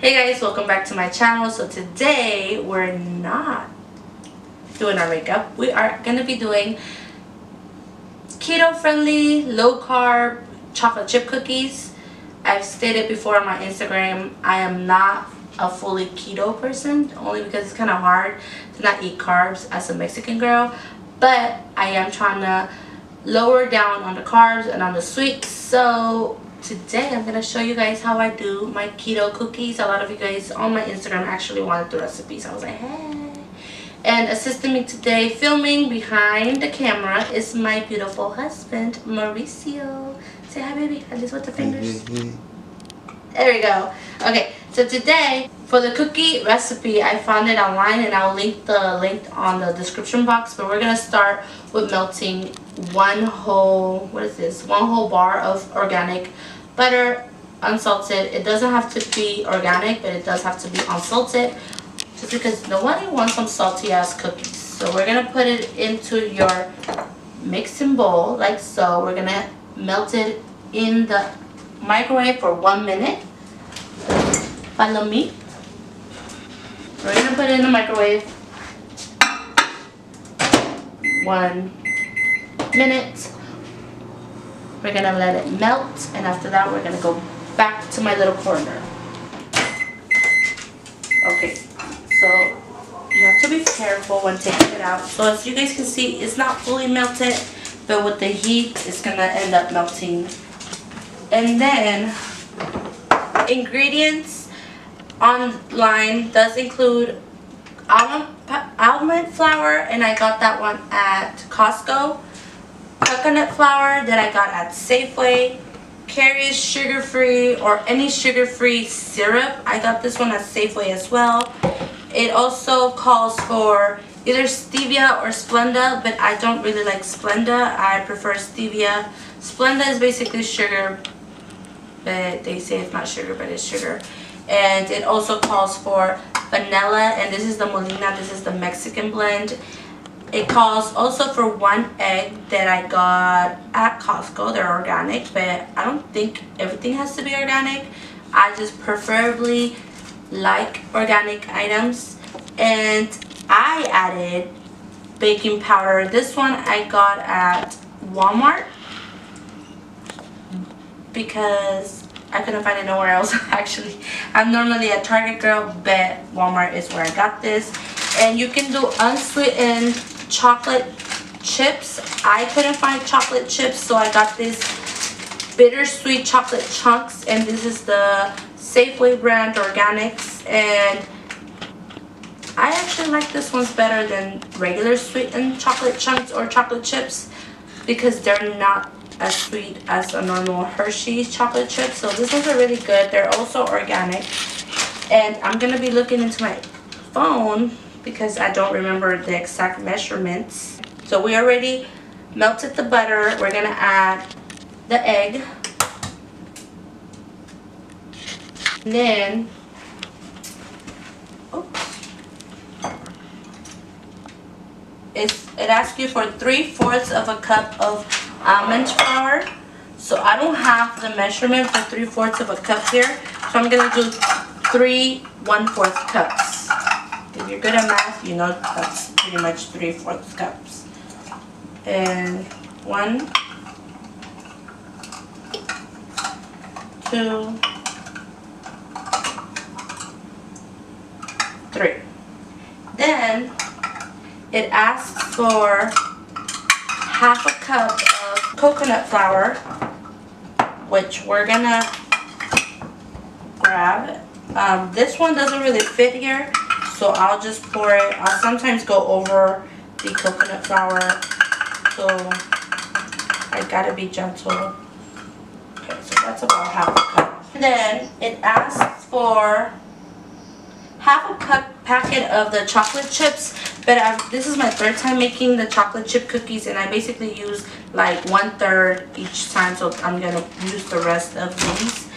Hey guys, welcome back to my channel. So today we're not doing our makeup. We are going to be doing keto friendly, low carb chocolate chip cookies. I've stated before on my Instagram, I am not a fully keto person, only because it's kind of hard to not eat carbs as a Mexican girl. But I am trying to lower down on the carbs and on the sweets. So today I'm going to show you guys how I do my keto cookies. A lot of you guys on my Instagram actually wanted the recipes. I was like, hey. And assisting me today filming behind the camera is my beautiful husband, Mauricio. Say hi, baby. At least with the fingers. There we go. Okay, so today for the cookie recipe, I found it online and I'll link the link on the description box. But we're going to start with melting one whole bar of organic butter, unsalted. It doesn't have to be organic, but it does have to be unsalted, just because nobody wants some salty ass cookies. So we're gonna put it into your mixing bowl like so. We're gonna melt it in the microwave for 1 minute. Follow me. We're gonna put it in the microwave 1 minute. We're gonna let it melt, and after that we're gonna go back to my little corner. Okay, so you have to be careful when taking it out. So as you guys can see, it's not fully melted, but with the heat it's gonna end up melting. And then ingredients online does include almond flour, and I got that one at Costco. Coconut flour that I got at Safeway. Garryyzzeey's sugar-free or any sugar-free syrup. I got this one at Safeway as well. It also calls for either stevia or Splenda, but I don't really like Splenda. I prefer stevia. Splenda is basically sugar, but they say it's not sugar, but it's sugar. And it also calls for vanilla, and this is the Molina. This is the Mexican blend. It calls also for 1 egg that I got at Costco. They're organic, but I don't think everything has to be organic. I just preferably like organic items. And I added baking powder. This one I got at Walmart because I couldn't find it nowhere else. Actually, I'm normally a Target girl, but Walmart is where I got this. And you can do unsweetened chocolate chips. I couldn't find chocolate chips, so I got this bittersweet chocolate chunks, and this is the Safeway brand organics, and I actually like this one's better than regular sweetened chocolate chunks or chocolate chips because they're not as sweet as a normal Hershey's chocolate chip. So this ones are really good. They're also organic, and I'm gonna be looking into my phone because I don't remember the exact measurements. So we already melted the butter. We're gonna add the egg. And then, oops. It asks you for 3/4 of a cup of almond flour. So I don't have the measurement for 3/4 of a cup here. So I'm gonna do 3 1/4 cups. If you're good at math, you know that's pretty much 3/4 cups. And 1, 2, 3. Then it asks for 1/2 cup of coconut flour, which we're gonna grab. This one doesn't really fit here, so I'll just pour it. I'll sometimes go over the coconut flour, so I gotta be gentle. Okay, so that's about 1/2 cup. Then it asks for 1/2 cup packet of the chocolate chips, but this is my 3rd time making the chocolate chip cookies, and I basically use like 1/3 each time, so I'm gonna use the rest of these.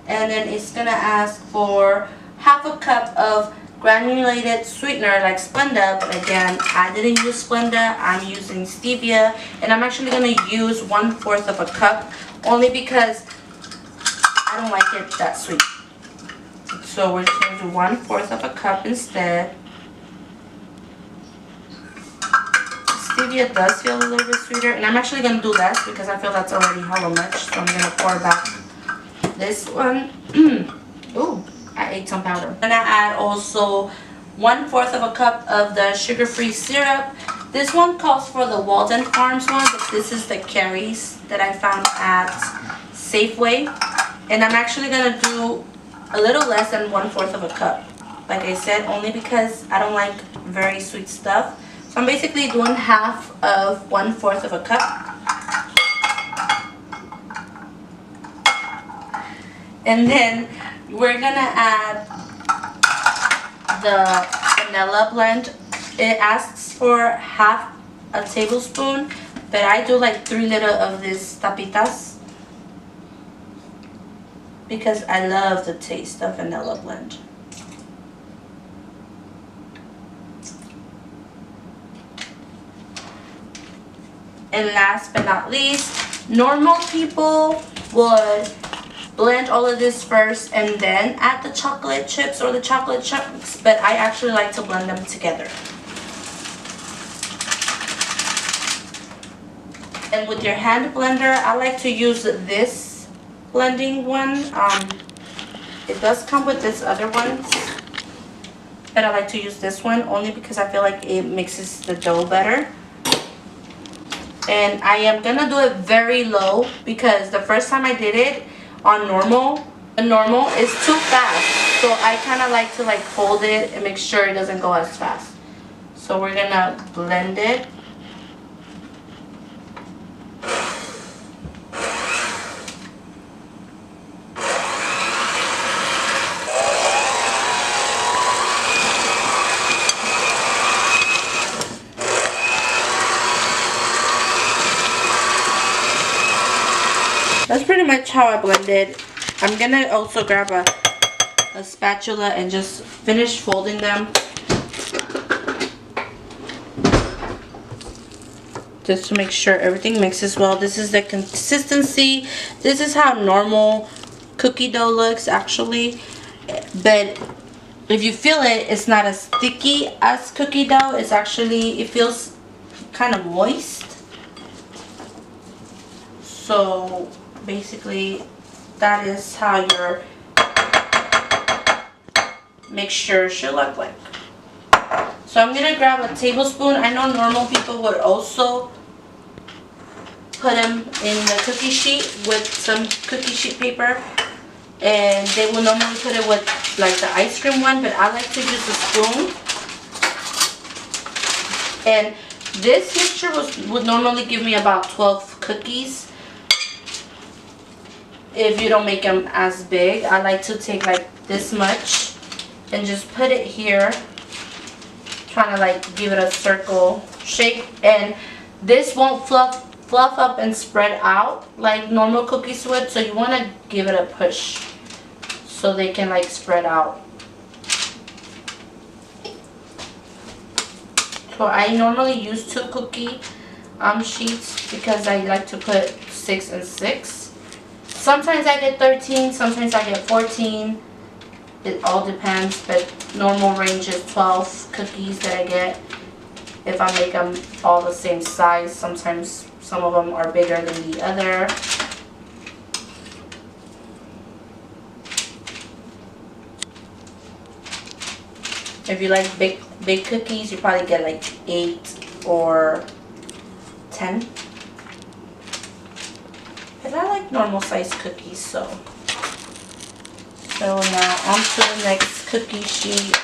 And then it's gonna ask for 1/2 cup of granulated sweetener like Splenda, but again, I didn't use Splenda. I'm using stevia, and I'm actually going to use 1/4 of a cup only because I don't like it that sweet. It's So we're just going to do 1/4 of a cup instead. Stevia does feel a little bit sweeter, and I'm actually going to do less because I feel that's already hella much. So I'm going to pour back this one. Ooh, I ate some powder. I'm going to add also 1/4 of a cup of the sugar-free syrup. This one calls for the Walden Farms one, but this is the Garryyzzeey that I found at Safeway. And I'm actually going to do a little less than 1/4 of a cup. Like I said, only because I don't like very sweet stuff. So I'm basically doing half of 1/4 of a cup. And then we're gonna add the vanilla blend. It asks for half a tablespoon, but I do like 3 little of these tapitas because I love the taste of vanilla blend. And last but not least, normal people would blend all of this first and then add the chocolate chips or the chocolate chunks, but I actually like to blend them together. And with your hand blender, I like to use this blending one. It does come with this other one, but I like to use this one only because I feel like it mixes the dough better. And I am gonna do it very low because the first time I did it on normal, the normal is too fast. So I kind of like to hold it and make sure it doesn't go as fast. So we're gonna blend it. That's pretty much how I blended. I'm gonna also grab a spatula and just finish folding them. Just to make sure everything mixes well. This is the consistency. This is how normal cookie dough looks actually. But if you feel it, it's not as sticky as cookie dough. It's actually, it feels kind of moist. So basically that is how your mixture should look like. So I'm gonna grab a tablespoon. I know normal people would also put them in the cookie sheet with some cookie sheet paper, and they will normally put it with like the ice cream one, but I like to use a spoon. And this mixture would normally give me about 12 cookies. If you don't make them as big, I like to take like this much and just put it here, trying to like give it a circle shape. And this won't fluff up and spread out like normal cookies would, so you want to give it a push so they can like spread out. So I normally use 2 cookie sheets because I like to put 6 and 6. Sometimes I get 13, sometimes I get 14. It all depends, but normal range is 12 cookies that I get. If I make them all the same size, sometimes some of them are bigger than the other. If you like big cookies, you probably get like 8 or 10. But I like normal size cookies, so now on to the next cookie sheet.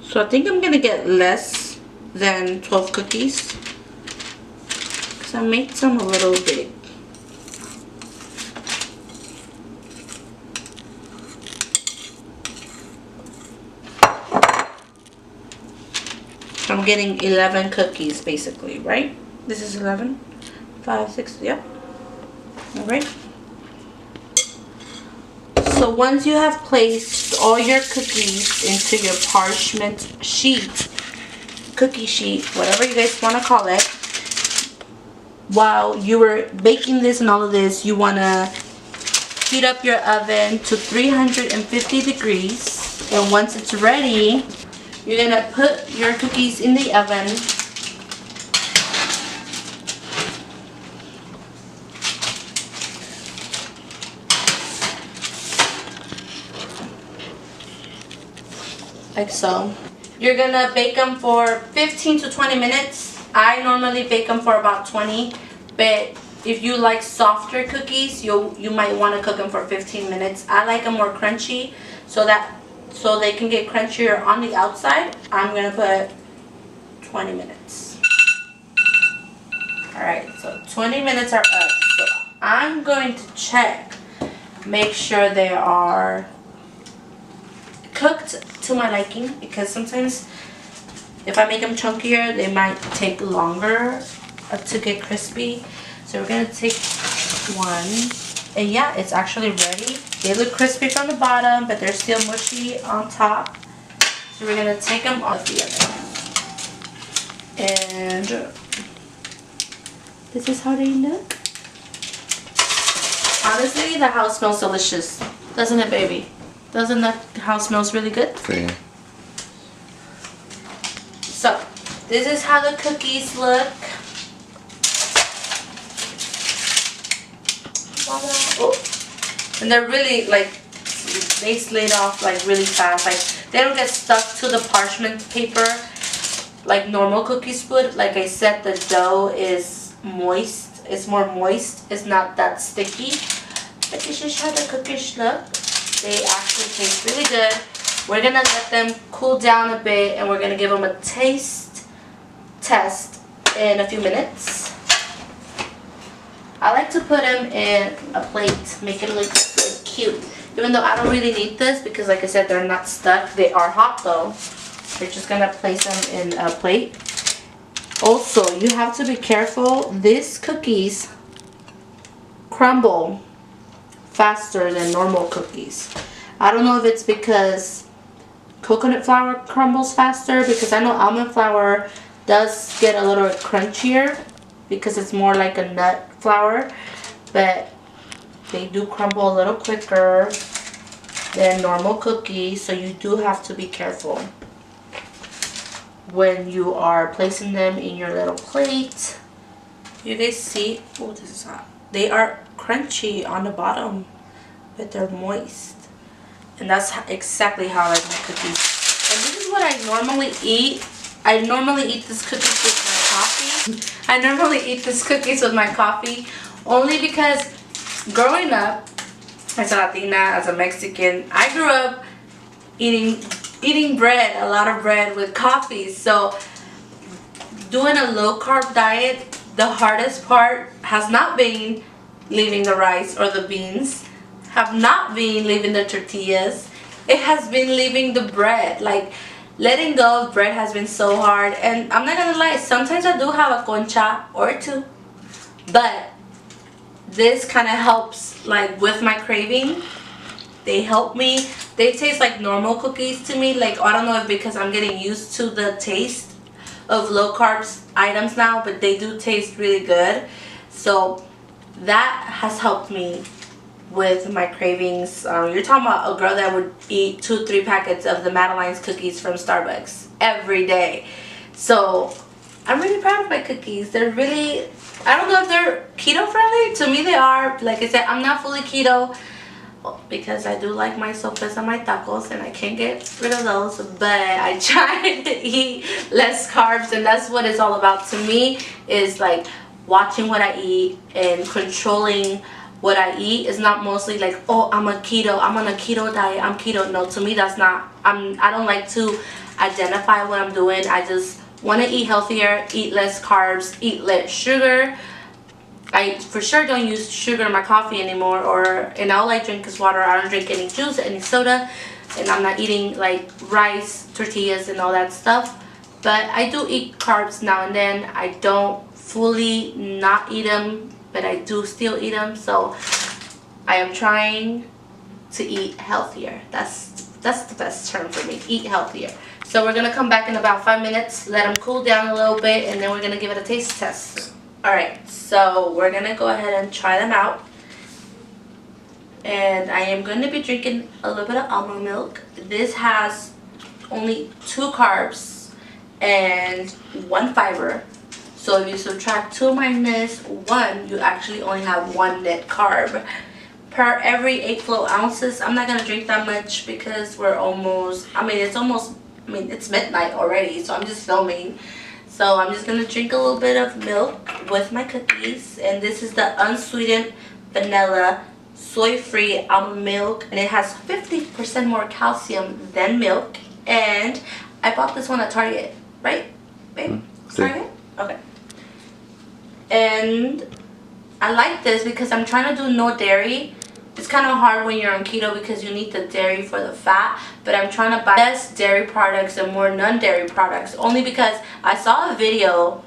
So I think I'm gonna get less than 12 cookies because I made some a little big. So I'm getting 11 cookies basically, right? This is 11, 5, 6, yep. Alright. So once you have placed all your cookies into your parchment sheet, cookie sheet, whatever you guys want to call it, while you were baking this and all of this, you want to heat up your oven to 350 degrees. And once it's ready, you're gonna put your cookies in the oven. Like so. You're gonna bake them for 15 to 20 minutes. I normally bake them for about 20, but if you like softer cookies, you might want to cook them for 15 minutes. I like them more crunchy, so they can get crunchier on the outside. I'm gonna put 20 minutes. Alright, so 20 minutes are up. So I'm going to check, make sure they are cooked to my liking, because sometimes if I make them chunkier, they might take longer to get crispy. So we're gonna take one, and yeah, it's actually ready. They look crispy from the bottom, but they're still mushy on top. So we're gonna take them off the oven. And this is how they look. Honestly, the house smells delicious. Doesn't it, baby? Doesn't the house smells really good? Yeah. So, this is how the cookies look. Oh. And they're really, like, they slid off like really fast. Like, they don't get stuck to the parchment paper like normal cookies would. Like I said, the dough is moist. It's more moist. It's not that sticky. But this is how the cookies look. They actually taste really good. We're gonna let them cool down a bit, and we're gonna give them a taste test in a few minutes. I like to put them in a plate, make it look really cute. Even though I don't really need this, because like I said, they're not stuck. They are hot though. We're just gonna place them in a plate. Also, you have to be careful. These cookies crumble faster than normal cookies. I don't know if it's because coconut flour crumbles faster, because I know almond flour does get a little crunchier because it's more like a nut flour, but they do crumble a little quicker than normal cookies, so you do have to be careful when you are placing them in your little plate. You guys see? Oh, this is hot. They are crunchy on the bottom, but they're moist. And that's exactly how I like my cookies. And this is what I normally eat. I normally eat these cookies with my coffee. I normally eat these cookies with my coffee only because growing up as a Latina, as a Mexican, I grew up eating bread, a lot of bread with coffee. So doing a low carb diet, the hardest part has not been leaving the rice or the beans, have not been leaving the tortillas. It has been leaving the bread. Like, letting go of bread has been so hard. And I'm not gonna lie, sometimes I do have a concha or two, but this kind of helps, like, with my craving. They help me. They taste like normal cookies to me. Like, I don't know if because I'm getting used to the taste of low carbs items now, but they do taste really good. So that has helped me with my cravings. You're talking about a girl that would eat 2-3 packets of the Madeline's cookies from Starbucks every day. So I'm really proud of my cookies. They're really, I don't know if they're keto friendly. To me they are. Like I said, I'm not fully keto because I do like my sopes and my tacos, and I can't get rid of those, but I try to eat less carbs, and that's what it's all about to me, is like watching what I eat and controlling what I eat. Is not mostly like, oh, I'm a keto, I'm on a keto diet, I'm keto. No, to me that's not, I don't like to identify what I'm doing. I just want to eat healthier, eat less carbs, eat less sugar. I for sure don't use sugar in my coffee anymore, and all I drink is water. I don't drink any juice, any soda, and I'm not eating like rice, tortillas, and all that stuff. But I do eat carbs now and then. I don't fully not eat them, but I do still eat them. So I am trying to eat healthier. That's the best term for me, eat healthier. So we're gonna come back in about 5 minutes, let them cool down a little bit, and then we're gonna give it a taste test. Alright, so we're gonna go ahead and try them out. And I am going to be drinking a little bit of almond milk. This has only 2 carbs and 1 fiber. So if you subtract 2 minus 1, you actually only have 1 net carb per every 8 flow ounces. I'm not going to drink that much because we're almost, it's midnight already, so I'm just filming. So I'm just going to drink a little bit of milk with my cookies. And this is the unsweetened vanilla soy-free almond milk, and it has 50% more calcium than milk. And I bought this one at Target, right, babe? Target? Okay. And I like this because I'm trying to do no dairy. It's kind of hard when you're on keto because you need the dairy for the fat, but I'm trying to buy less dairy products and more non-dairy products, only because I saw a video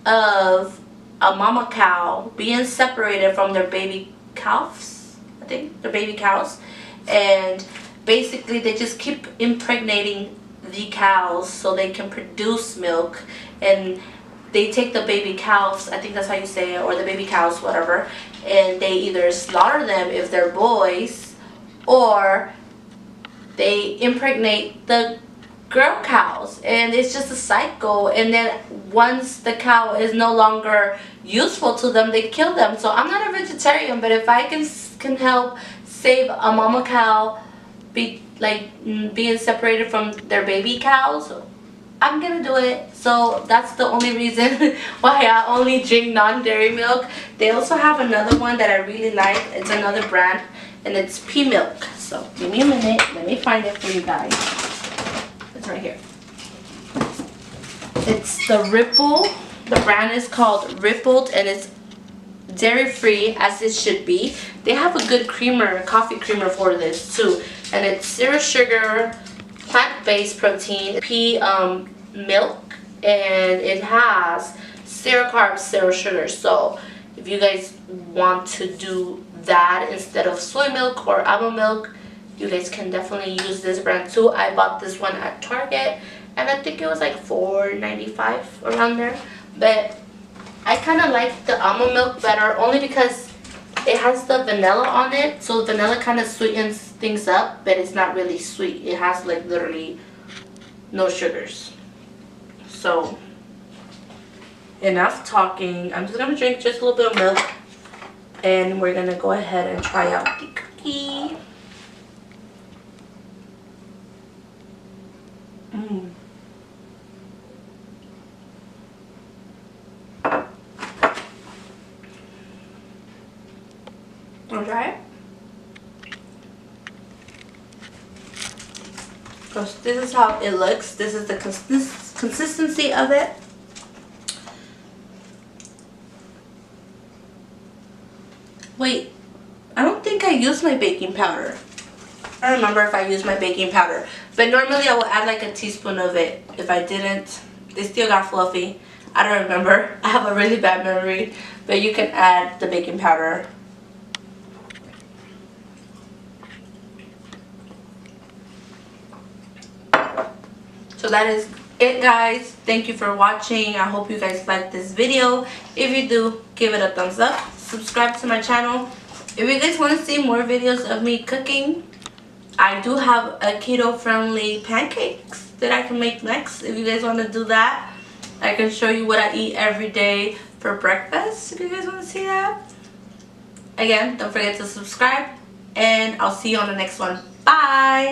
of a mama cow being separated from their baby calves, I think, their baby cows, and basically they just keep impregnating the cows so they can produce milk, and they take the baby cows, I think that's how you say it, or the baby cows, whatever, and they either slaughter them if they're boys, or they impregnate the girl cows, and it's just a cycle. And then once the cow is no longer useful to them, they kill them. So I'm not a vegetarian, but if I can help save a mama cow being separated from their baby cows, I'm gonna do it. So that's the only reason why I only drink non-dairy milk. They also have another one that I really like. It's another brand, and it's pea milk. So give me a minute, let me find it for you guys. It's right here. It's the Ripple. The brand is called Rippled, and it's dairy free as it should be. They have a good creamer, coffee creamer for this too, and it's 0 sugar, plant-based protein, pea milk, and it has 0 carbs, 0 sugar. So if you guys want to do that instead of soy milk or almond milk, you guys can definitely use this brand too. I bought this one at Target, and I think it was like $4.95 around there. But I kind of like the almond milk better, only because it has the vanilla on it. So vanilla kind of sweetens things up, but it's not really sweet. It has like literally no sugars. So enough talking. I'm just gonna drink just a little bit of milk, and we're gonna go ahead and try out the cookie. Wanna try it? Because this is how it looks. This is the consistency of it. Wait, I don't think I used my baking powder. I don't remember if I used my baking powder, but normally I will add like a teaspoon of it. If I didn't, they still got fluffy. I don't remember. I have a really bad memory, but you can add the baking powder. So that is it, guys. Thank you for watching. I hope you guys liked this video. If you do, give it a thumbs up. Subscribe to my channel. If you guys want to see more videos of me cooking, I do have a keto friendly pancakes that I can make next. If you guys want to do that, I can show you what I eat every day for breakfast, if you guys want to see that. Again, don't forget to subscribe, and I'll see you on the next one. Bye!